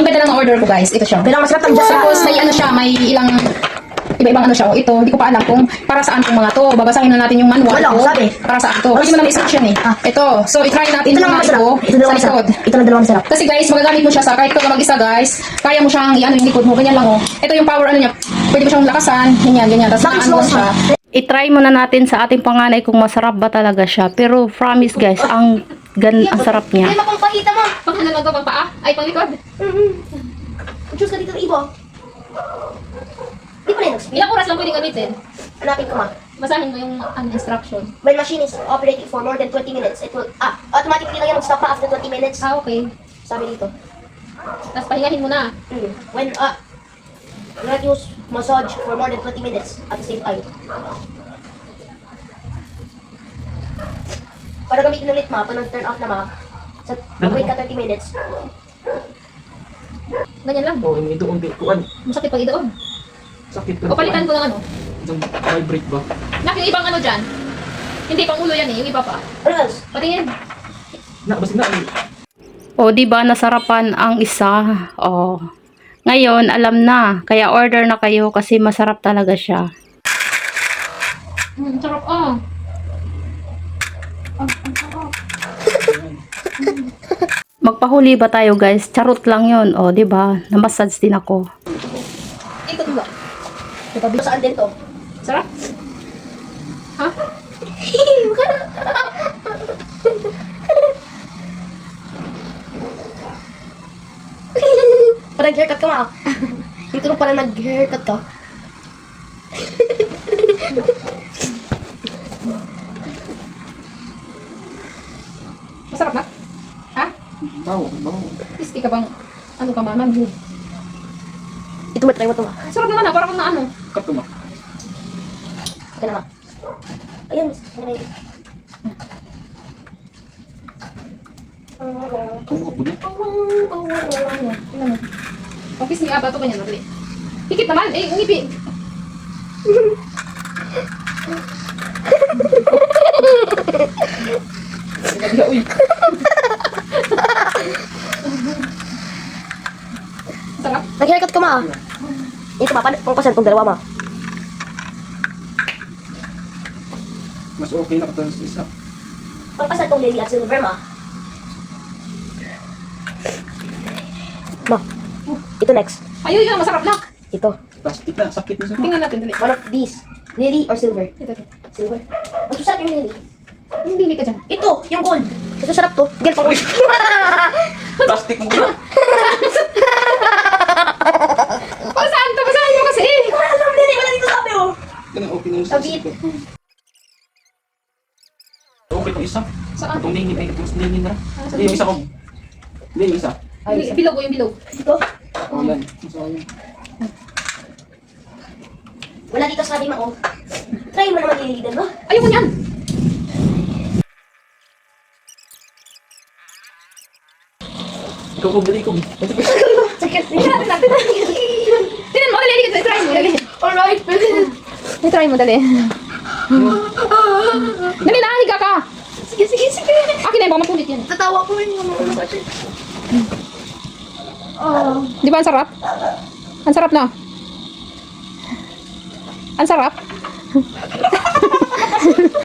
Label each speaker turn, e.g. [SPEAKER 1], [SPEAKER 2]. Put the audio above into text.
[SPEAKER 1] ganda lang ang order ko guys. Ito siya.
[SPEAKER 2] Pero ang masarap ang Diyos.
[SPEAKER 1] Tapos may ano siya, may ilang iba-ibang ano siya. Oh, ito, hindi ko pa alam kung para saan itong mga to. Babasahin na natin yung manual.
[SPEAKER 2] Wala,
[SPEAKER 1] ko.
[SPEAKER 2] sabi.
[SPEAKER 1] Para saan to. Kasi mo naman instruction eh. Ito. So, i-try natin
[SPEAKER 2] Ito lang
[SPEAKER 1] yung
[SPEAKER 2] masarap.
[SPEAKER 1] ito
[SPEAKER 2] Ito lang
[SPEAKER 1] sa
[SPEAKER 2] masarap.
[SPEAKER 1] likod.
[SPEAKER 2] Ito lang dalawang masarap.
[SPEAKER 1] Kasi guys, magagamit mo siya sa kahit ikaw lang mag-isa guys. Kaya mo siyang i-ano yung likod mo. Ganyan lang oh. Ito yung power ano niya. Pwede mo siyang lakasan. Ganyan, ganyan. Tapos
[SPEAKER 2] Bakit
[SPEAKER 1] ano
[SPEAKER 2] slow
[SPEAKER 1] siya.
[SPEAKER 3] I-try muna natin sa ating panganay kung masarap ba talaga siya. Pero promise guys, ang sarap niya.
[SPEAKER 2] Hindi mo pang pakita mo.
[SPEAKER 1] Pang ano lang to, pang paa? Ay, pang likod.
[SPEAKER 2] Diyos ka dito ng ibo. Di pa rin nag-speed.
[SPEAKER 1] Ilang oras lang pwedeng gamitin?
[SPEAKER 2] Hanapin ko ma.
[SPEAKER 1] Basahin mo yung instruction.
[SPEAKER 2] When machine is operating for more than 20 minutes, it will, automatically lang yan mag-stop pa after 20 minutes.
[SPEAKER 1] Ah, okay.
[SPEAKER 2] Sabi dito.
[SPEAKER 1] Tapos pahingahin mo na.
[SPEAKER 2] When, not use massage for more than 20 minutes at the same time. Para gamitin ulit ma, pag turn off na ma, sa wait ka 30 minutes.
[SPEAKER 1] Ganyan lang.
[SPEAKER 4] Oh, ini doon kuan.
[SPEAKER 1] Masakit pag idoon.
[SPEAKER 4] Sakit
[SPEAKER 1] O palitan ko ng ano.
[SPEAKER 4] Yung vibrate ba?
[SPEAKER 1] Nak, yung ibang ano dyan. Hindi, pang ulo yan eh. Yung iba pa.
[SPEAKER 2] Ano else?
[SPEAKER 1] Patingin.
[SPEAKER 4] Na basta na.
[SPEAKER 3] O, di ba nasarapan ang isa? O, ngayon, alam na. Kaya order na kayo kasi masarap talaga siya.
[SPEAKER 1] Sarap ah.
[SPEAKER 3] Magpahuli ba tayo guys? Charot lang yun. O, di ba? Namassage din ako.
[SPEAKER 1] Ikot mo ba?
[SPEAKER 2] Ito saan din to?
[SPEAKER 1] Sarap? Ha?
[SPEAKER 2] Parang haircut ka ma. Dito nung parang nag-haircut ka.
[SPEAKER 1] Masarap na? Ha?
[SPEAKER 4] Bawo, bawo.
[SPEAKER 1] Iski ka bang ano ka man? Good.
[SPEAKER 2] Ito mo, try mo ito ma.
[SPEAKER 1] Sarap naman ah. Parang na ano.
[SPEAKER 4] Cut ko ma.
[SPEAKER 2] Ito na ma. Ayun, ayun.
[SPEAKER 4] Tungo po din.
[SPEAKER 1] Tingnan mo. Office ni Aba to ganyan. Madali. Hikit naman. Eh, ngipi. Uy. Sarap.
[SPEAKER 2] Nag-haircut ka ma. Ito ma, pang pasan itong dalawa ma.
[SPEAKER 4] Mas okay na ito sa isa.
[SPEAKER 2] Pang pasan itong lily at silver ma. Ma, ito next.
[SPEAKER 1] Ayun yun. Masarap na.
[SPEAKER 2] Ito.
[SPEAKER 4] Plastic na, sakit na siya.
[SPEAKER 1] Tingnan natin. Dali.
[SPEAKER 2] One of these. Lily or silver?
[SPEAKER 1] Ito.
[SPEAKER 2] Silver. Mas masarap yung lily.
[SPEAKER 1] Hindi ka dyan.
[SPEAKER 2] Ito, yung gold. Mas masarap to. Gel pang gold.
[SPEAKER 4] Plastic mo na.
[SPEAKER 1] Pasahan to? Pasahan mo kasi.
[SPEAKER 2] Alam lily, wala dito sabi oh.
[SPEAKER 4] Ganun okay na yung
[SPEAKER 2] Sabi
[SPEAKER 4] sakit ko. Okay itong isa.
[SPEAKER 1] Saan?
[SPEAKER 4] Itong lingin ay itong lingin na. Hindi yung isa ko. Hindi yung isa.
[SPEAKER 1] Bilog ko yung bilog.
[SPEAKER 2] Ito.
[SPEAKER 4] Oh, yan. So, yan.
[SPEAKER 2] Wala dito sabi ma oh. Try mo naman lily din no?
[SPEAKER 1] Ayoko niyan.
[SPEAKER 4] Ikaw ko, dali ko.
[SPEAKER 2] Sakit
[SPEAKER 1] Tingnan natin. Tingnan mo. Dali. Try mo. Dali.
[SPEAKER 2] Alright, pwede.
[SPEAKER 1] Try mo. Dali. Dali na. Higa ka.
[SPEAKER 2] Sige, sige, sige.
[SPEAKER 1] Akin na yun. Baka mapulit yan.
[SPEAKER 2] Tatawa ko yun.
[SPEAKER 1] Di ba ang sarap? Ang sarap na. Ang sarap.